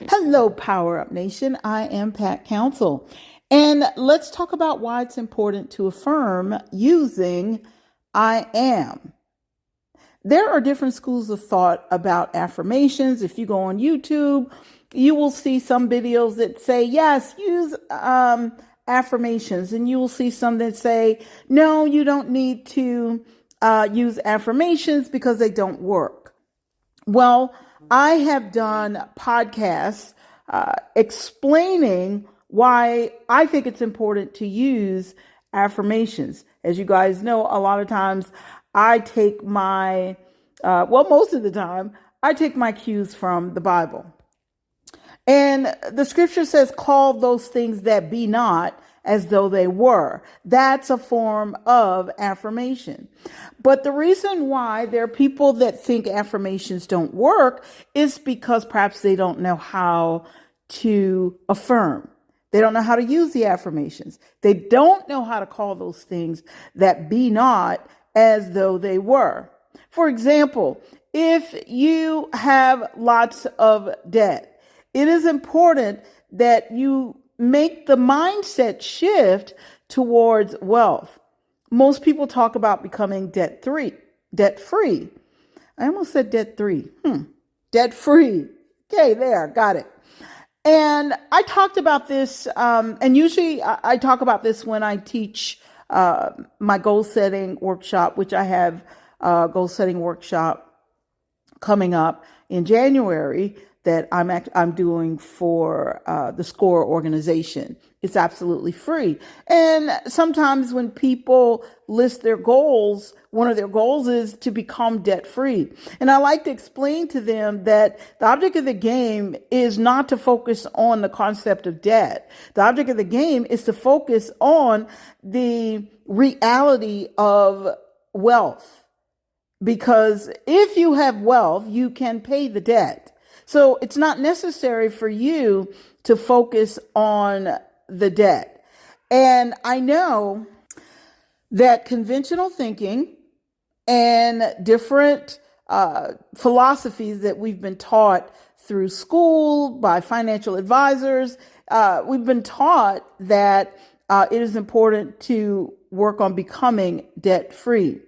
Hello, Power Up Nation. I am Pat Council. And let's talk about why it's important to affirm using I am. There are different schools of thought about affirmations. If you go on YouTube, you will see some videos that say, yes, use affirmations. And you will see some that say, no, you don't need to use affirmations because they don't work. Well, I have done podcasts explaining why I think it's important to use affirmations. As you guys know, a lot of times I take most of the time, I take my cues from the Bible. And the scripture says, call those things that be not as though they were. That's a form of affirmation. But the reason why there are people that think affirmations don't work is because perhaps they don't know how to affirm. They don't know how to use the affirmations. They don't know how to call those things that be not as though they were. For example, if you have lots of debt, it is important that you make the mindset shift towards wealth. Most people talk about becoming debt free. I almost said debt free. Debt free. Okay, there, got it. And I talked about this, and usually I talk about this when I teach my goal setting workshop, which I have a goal setting workshop coming up in January that I'm doing for the SCORE organization. It's absolutely free. And sometimes when people list their goals, one of their goals is to become debt free. And I like to explain to them that the object of the game is not to focus on the concept of debt. The object of the game is to focus on the reality of wealth. Because if you have wealth, you can pay the debt. So it's not necessary for you to focus on the debt. And I know that conventional thinking and different philosophies that we've been taught through school by financial advisors, we've been taught that it is important to work on becoming debt free.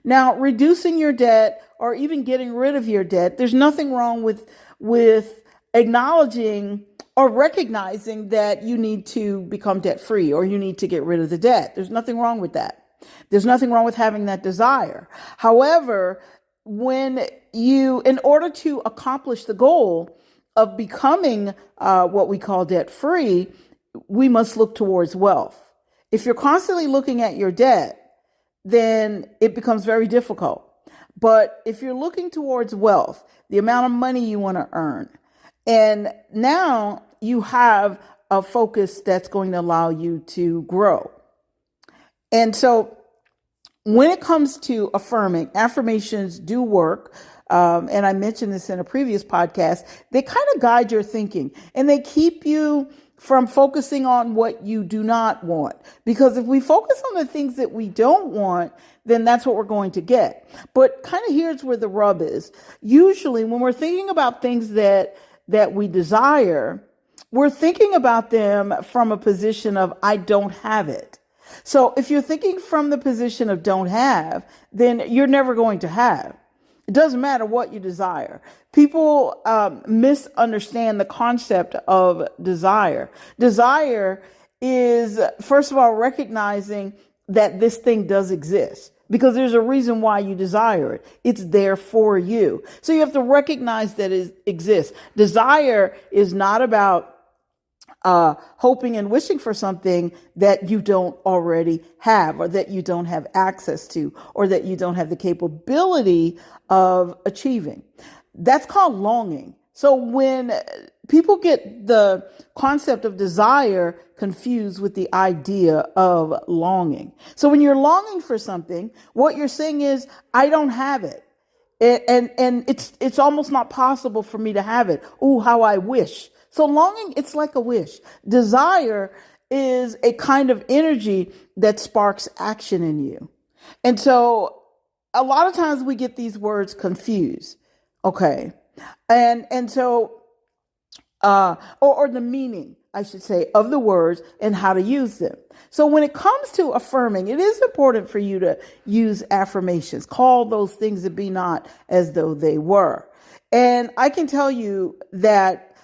Now, reducing your debt or even getting rid of your debt, there's nothing wrong with acknowledging or recognizing that you need to become debt free or you need to get rid of the debt. There's nothing wrong with that. There's nothing wrong with having that desire. However, in order to accomplish the goal of becoming what we call debt free, we must look towards wealth. If you're constantly looking at your debt, then it becomes very difficult. But if you're looking towards wealth, the amount of money you want to earn, and now you have a focus that's going to allow you to grow. And so when it comes to affirming, affirmations do work. And I mentioned this in a previous podcast. They kind of guide your thinking and they keep you from focusing on what you do not want. Because if we focus on the things that we don't want, then that's what we're going to get. But kind of here's where the rub is. Usually when we're thinking about things that we desire, we're thinking about them from a position of, I don't have it. So if you're thinking from the position of don't have, then you're never going to have. It doesn't matter what you desire. People misunderstand the concept of desire. Desire is, first of all, recognizing that this thing does exist because there's a reason why you desire it. It's there for you. So you have to recognize that it exists. Desire is not about hoping and wishing for something that you don't already have or that you don't have access to or that you don't have the capability of achieving. That's called longing. So when people get the concept of desire confused with the idea of longing. So when you're longing for something, what you're saying is, I don't have it. And it's almost not possible for me to have it. Ooh, how I wish. So longing, it's like a wish. Desire is a kind of energy that sparks action in you. And so a lot of times we get these words confused. Okay. And so or the meaning, I should say, of the words and how to use them. So when it comes to affirming, it is important for you to use affirmations. Call those things that be not as though they were. And I can tell you that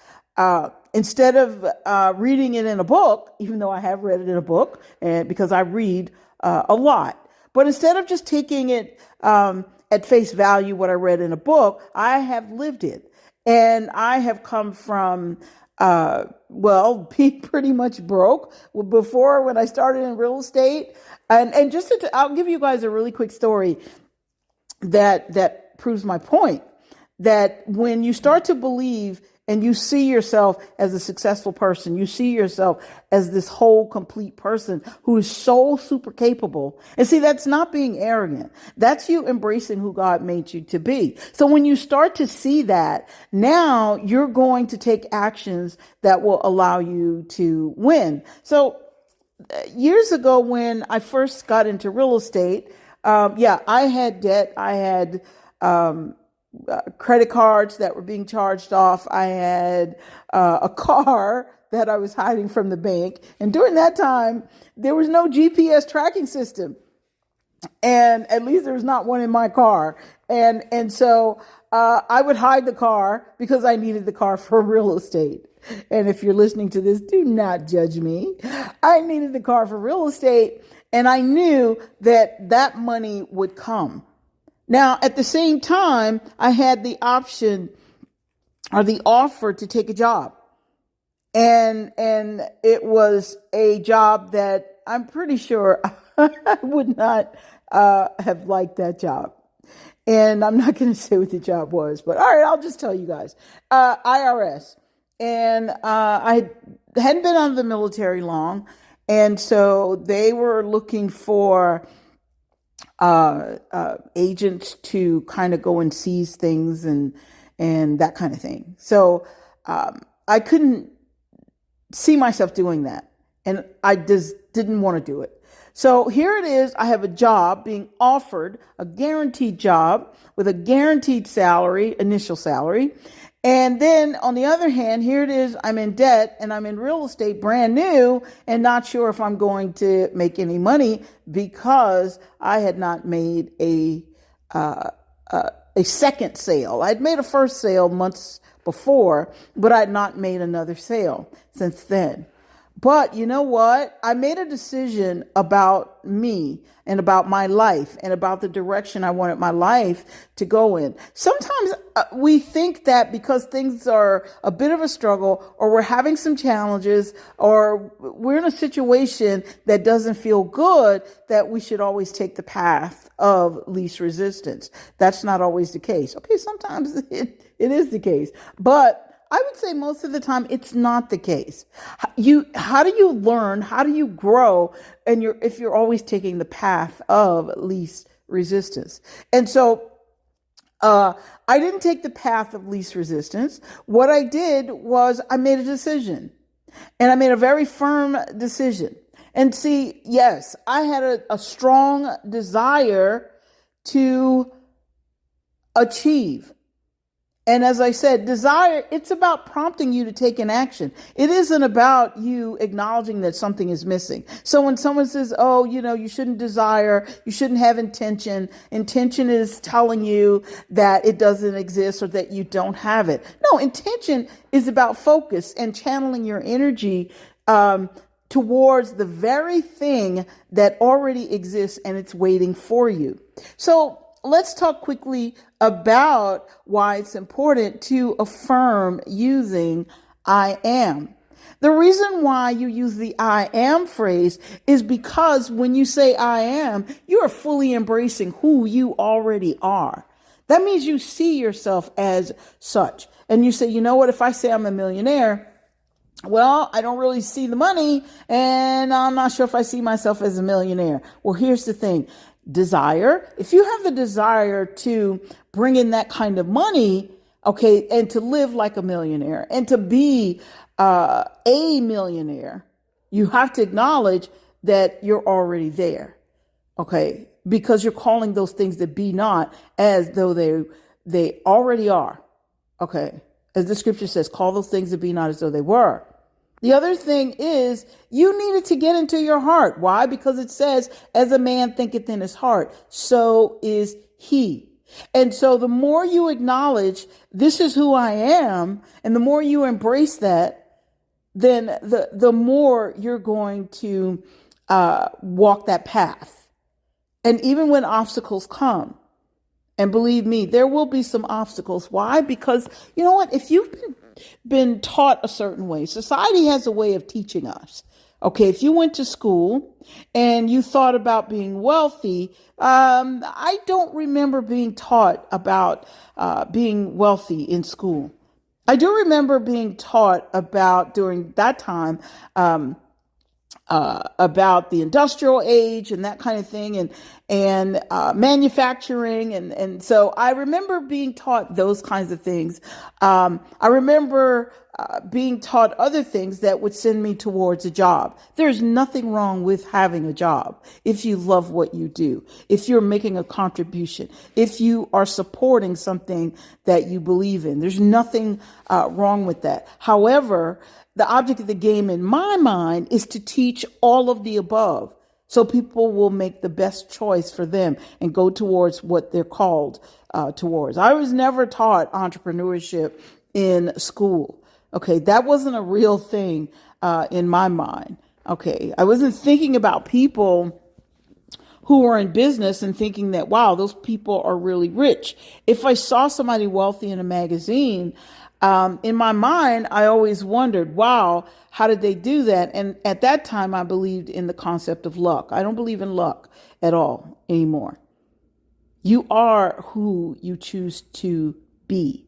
instead of reading it in a book, even though I have read it in a book, and because I read a lot, but instead of just taking it at face value, what I read in a book, I have lived it. And I have come from, being pretty much broke before when I started in real estate. And I'll give you guys a really quick story that proves my point, that when you start to believe and you see yourself as a successful person, you see yourself as this whole complete person who is so super capable. And see, that's not being arrogant. That's you embracing who God made you to be. So when you start to see that, now you're going to take actions that will allow you to win. So years ago, when I first got into real estate, I had debt. I had, credit cards that were being charged off. I had a car that I was hiding from the bank. And during that time, there was no GPS tracking system. And at least there was not one in my car. And so I would hide the car because I needed the car for real estate. And if you're listening to this, do not judge me. I needed the car for real estate. And I knew that money would come. Now, at the same time, I had the option or the offer to take a job. And it was a job that I'm pretty sure I would not have liked that job. And I'm not going to say what the job was, but all right, I'll just tell you guys. IRS. And I hadn't been out of the military long. And so they were looking for agents to kind of go and seize things and that kind of thing. So I couldn't see myself doing that. And I just didn't want to do it. So here it is. I have a job being offered, a guaranteed job with a guaranteed salary, initial salary. And then on the other hand, here it is, I'm in debt and I'm in real estate brand new and not sure if I'm going to make any money because I had not made a second sale. I'd made a first sale months before, but I'd not made another sale since then. But you know what? I made a decision about me and about my life and about the direction I wanted my life to go in. Sometimes we think that because things are a bit of a struggle or we're having some challenges or we're in a situation that doesn't feel good, that we should always take the path of least resistance. That's not always the case. Okay, sometimes it is the case, but I would say most of the time it's not the case. How do you learn? How do you grow? And if you're always taking the path of least resistance. And so I didn't take the path of least resistance. What I did was I made a decision, and I made a very firm decision. And see, yes, I had a strong desire to achieve. And as I said, desire, it's about prompting you to take an action. It isn't about you acknowledging that something is missing. So when someone says, oh, you shouldn't desire, you shouldn't have intention. Intention is telling you that it doesn't exist or that you don't have it. No, intention is about focus and channeling your energy towards the very thing that already exists and it's waiting for you. So let's talk quickly about why it's important to affirm using I am. The reason why you use the I am phrase is because when you say I am, you are fully embracing who you already are. That means you see yourself as such. And you say, you know what, if I say I'm a millionaire, well, I don't really see the money and I'm not sure if I see myself as a millionaire. Well, here's the thing. Desire. If you have the desire to bring in that kind of money, okay, and to live like a millionaire and to be a millionaire, you have to acknowledge that you're already there, okay, because you're calling those things that be not as though they already are, okay. As the scripture says, call those things that be not as though they were. The other thing is you needed to get into your heart. Why? Because it says, as a man thinketh in his heart, so is he. And so the more you acknowledge this is who I am, and the more you embrace that, then the more you're going to walk that path. And even when obstacles come, and believe me, there will be some obstacles. Why? Because you know what? If you've been taught a certain way, society has a way of teaching us. Okay, if you went to school and you thought about being wealthy, I don't remember being taught about being wealthy in school. I do remember being taught about during that time about the industrial age and that kind of thing, and manufacturing, and so I remember being taught those kinds of things. I remember being taught other things that would send me towards a job. There's nothing wrong with having a job if you love what you do, if you're making a contribution, if you are supporting something that you believe in. There's nothing wrong with that. However, the object of the game in my mind is to teach all of the above so people will make the best choice for them and go towards what they're called towards. I was never taught entrepreneurship in school. Okay, that wasn't a real thing in my mind. Okay, I wasn't thinking about people who are in business and thinking that, wow, those people are really rich. If I saw somebody wealthy in a magazine, in my mind, I always wondered, wow, how did they do that? And at that time, I believed in the concept of luck. I don't believe in luck at all anymore. You are who you choose to be.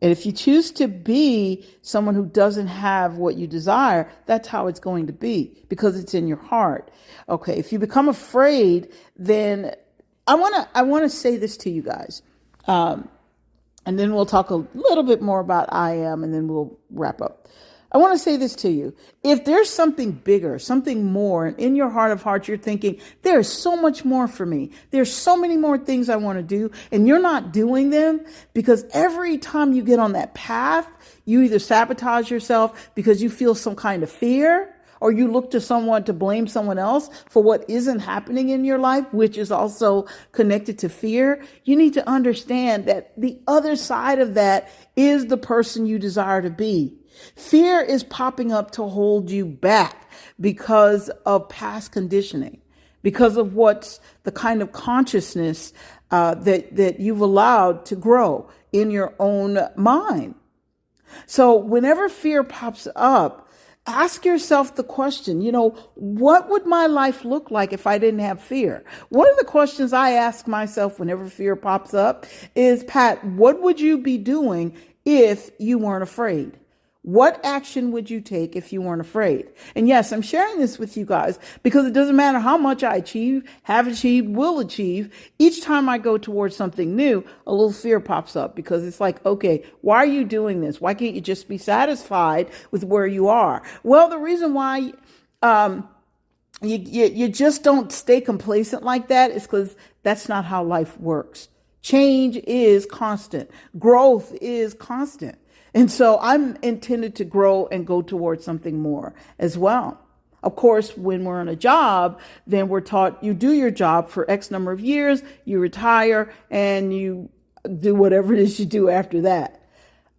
And if you choose to be someone who doesn't have what you desire, that's how it's going to be, because it's in your heart. Okay, if you become afraid, then I want to say this to you guys. And then we'll talk a little bit more about I am, and then we'll wrap up. I want to say this to you. If there's something bigger, something more, and in your heart of hearts, you're thinking, there's so much more for me. There's so many more things I want to do, and you're not doing them, because every time you get on that path, you either sabotage yourself because you feel some kind of fear, or you look to someone to blame someone else for what isn't happening in your life, which is also connected to fear. You need to understand that the other side of that is the person you desire to be. Fear is popping up to hold you back because of past conditioning, because of what's the kind of consciousness that you've allowed to grow in your own mind. So whenever fear pops up, ask yourself the question, what would my life look like if I didn't have fear? One of the questions I ask myself whenever fear pops up is, Pat, what would you be doing if you weren't afraid? What action would you take if you weren't afraid? And yes, I'm sharing this with you guys because it doesn't matter how much I achieve, have achieved, will achieve. Each time I go towards something new, a little fear pops up because it's like, okay, why are you doing this? Why can't you just be satisfied with where you are? Well, the reason why you just don't stay complacent like that is because that's not how life works. Change is constant. Growth is constant. And so I'm intended to grow and go towards something more as well. Of course, when we're on a job, then we're taught you do your job for X number of years, you retire, and you do whatever it is you do after that.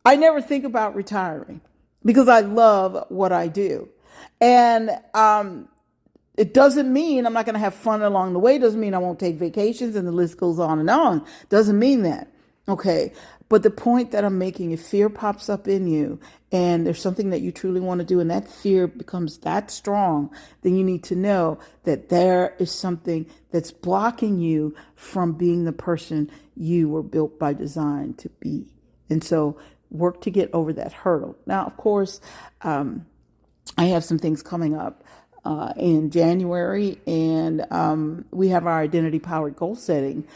I never think about retiring because I love what I do. And it doesn't mean I'm not going to have fun along the way. It doesn't mean I won't take vacations, and the list goes on and on. Doesn't mean that. Okay. But the point that I'm making, if fear pops up in you and there's something that you truly want to do and that fear becomes that strong, then you need to know that there is something that's blocking you from being the person you were built by design to be. And so work to get over that hurdle. Now, of course, I have some things coming up in January, and we have our identity powered goal setting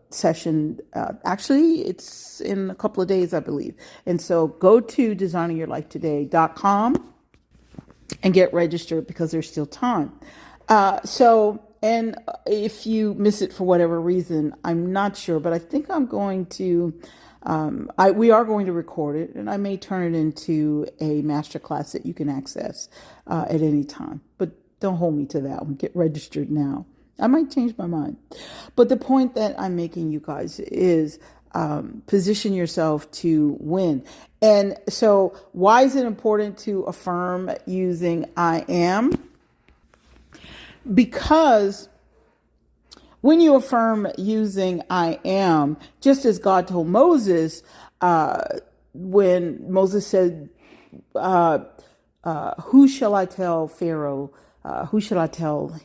session. Actually, it's in a couple of days, I believe. And so go to designeryourlifetoday.com and get registered because there's still time. And if you miss it for whatever reason, I'm not sure, but I think I'm going to We are going to record it, and I may turn it into a masterclass that you can access at any time. But don't hold me to that one. Get registered now. I might change my mind. But the point that I'm making, you guys, is position yourself to win. And so why is it important to affirm using I am? Because when you affirm using I am, just as God told Moses, when Moses said, who shall I tell Pharaoh? Who shall I tell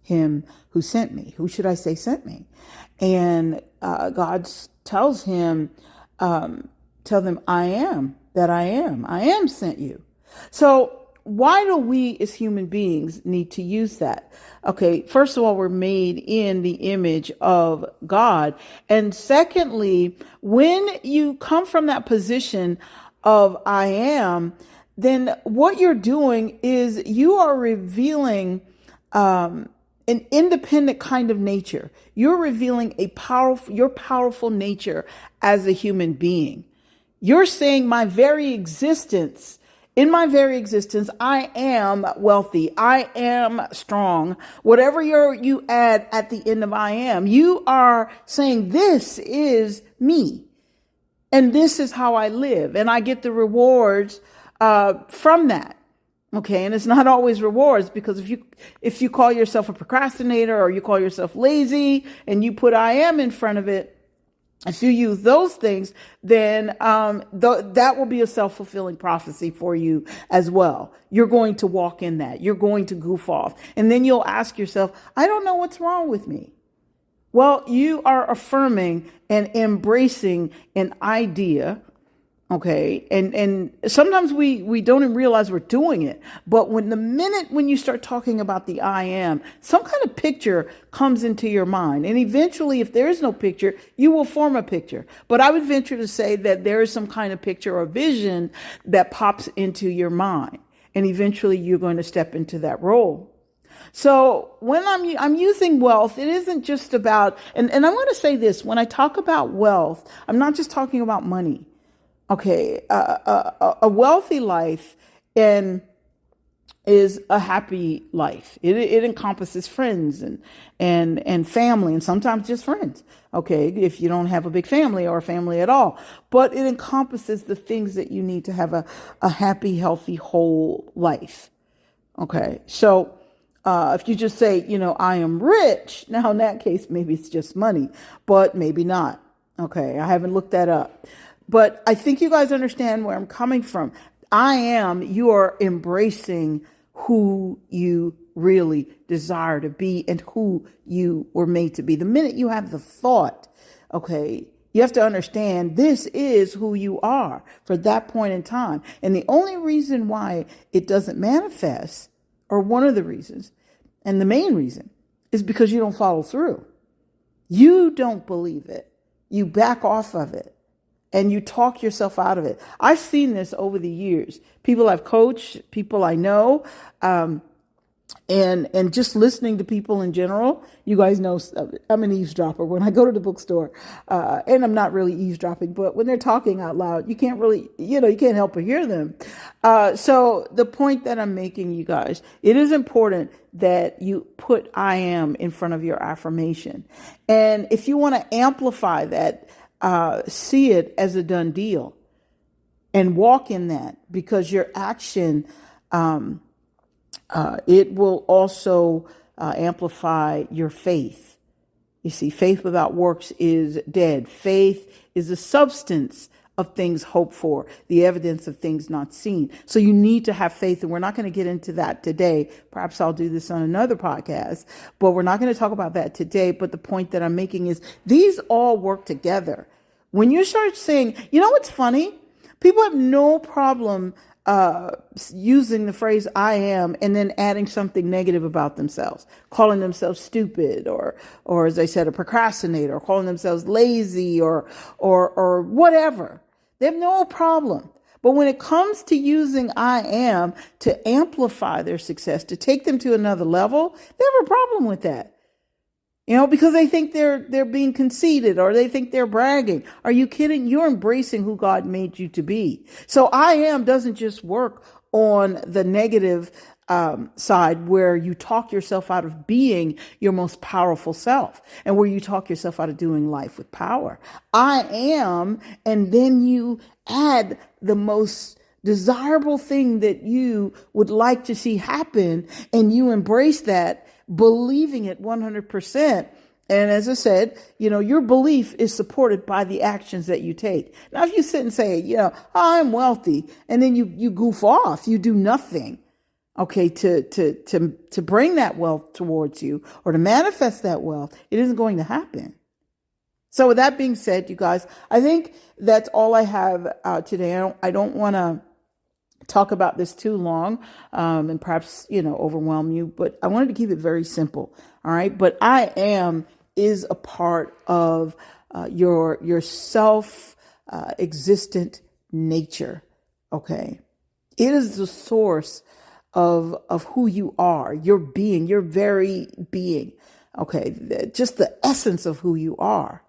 him who sent me? Who should I say sent me? And God tells him, tell them I am that I am. I am sent you. So why do we as human beings need to use that? Okay, first of all, we're made in the image of God. And secondly, when you come from that position of I am, then what you're doing is you are revealing an independent kind of nature. You're revealing your powerful nature as a human being. You're saying in my very existence, I am wealthy. I am strong. Whatever you add at the end of I am, you are saying this is me. And this is how I live. And I get the rewards from that. Okay. And it's not always rewards, because if you call yourself a procrastinator or you call yourself lazy and you put I am in front of it, if you use those things, then that will be a self-fulfilling prophecy for you as well. You're going to walk in that. You're going to goof off. And then you'll ask yourself, I don't know what's wrong with me. Well, you are affirming and embracing an idea. Okay. And sometimes we don't even realize we're doing it. But when you start talking about the I am, some kind of picture comes into your mind. And eventually, if there is no picture, you will form a picture. But I would venture to say that there is some kind of picture or vision that pops into your mind. And eventually you're going to step into that role. So when I'm using wealth, it isn't just about, and I want to say this, when I talk about wealth, I'm not just talking about money. Okay, a wealthy life is a happy life. It encompasses friends and family, and sometimes just friends. Okay, if you don't have a big family or a family at all, but it encompasses the things that you need to have a happy, healthy, whole life. Okay, so if you just say, I am rich, now in that case, maybe it's just money, but maybe not. Okay, I haven't looked that up. But I think you guys understand where I'm coming from. You are embracing who you really desire to be and who you were made to be. The minute you have the thought, okay, you have to understand this is who you are for that point in time. And the only reason why it doesn't manifest, or one of the reasons, and the main reason, is because you don't follow through. You don't believe it. You back off of it. And you talk yourself out of it. I've seen this over the years. People I've coached, people I know, and just listening to people in general. You guys know I'm an eavesdropper. When I go to the bookstore, and I'm not really eavesdropping, but when they're talking out loud, you can't really, you can't help but hear them. So the point that I'm making, you guys, it is important that you put I am in front of your affirmation. And if you want to amplify that, see it as a done deal and walk in that, because your action, it will also amplify your faith. You see, faith without works is dead. Faith is the substance of things hoped for, the evidence of things not seen. So you need to have faith, and we're not going to get into that today. Perhaps I'll do this on another podcast, but we're not going to talk about that today. But the point that I'm making is these all work together. When you start saying, what's funny? People have no problem using the phrase I am and then adding something negative about themselves, calling themselves stupid or as I said, a procrastinator, or calling themselves lazy or whatever. They have no problem. But when it comes to using I am to amplify their success, to take them to another level, they have a problem with that. Because they think they're being conceited, or they think they're bragging. Are you kidding? You're embracing who God made you to be. So I am doesn't just work on the negative side, where you talk yourself out of being your most powerful self, and where you talk yourself out of doing life with power. I am, and then you add the most desirable thing that you would like to see happen, and you embrace that, believing it 100%. And as I said, your belief is supported by the actions that you take. Now, if you sit and say, I'm wealthy, and then you goof off, you do nothing, okay, to bring that wealth towards you, or to manifest that wealth, it isn't going to happen. So with that being said, you guys, I think that's all I have today. I don't want to talk about this too long, and perhaps, overwhelm you, but I wanted to keep it very simple. All right. But I am is a part of your self existent nature. Okay. It is the source of who you are, your being, your very being. Okay. Just the essence of who you are.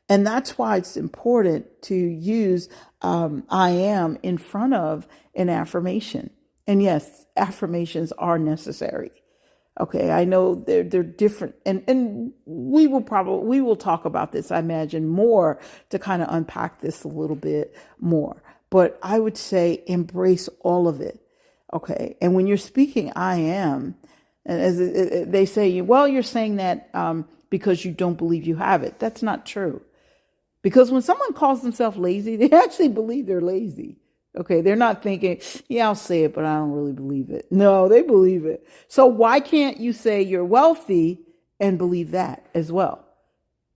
And that's why it's important to use I am in front of an affirmation. And yes, affirmations are necessary. Okay, I know they're different, and we will talk about this, I imagine, more to kind of unpack this a little bit more. But I would say embrace all of it. Okay, and when you're speaking I am, and as they say, well, you're saying that because you don't believe you have it. That's not true. Because when someone calls themselves lazy, they actually believe they're lazy. Okay, they're not thinking, yeah, I'll say it, but I don't really believe it. No, they believe it. So why can't you say you're wealthy and believe that as well?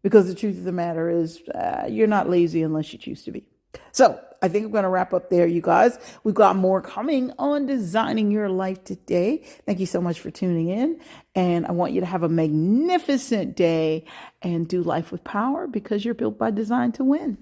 Because the truth of the matter is you're not lazy unless you choose to be. So I think I'm going to wrap up there, you guys. We've got more coming on Designing Your Life today. Thank you so much for tuning in. And I want you to have a magnificent day and do life with power, because you're built by design to win.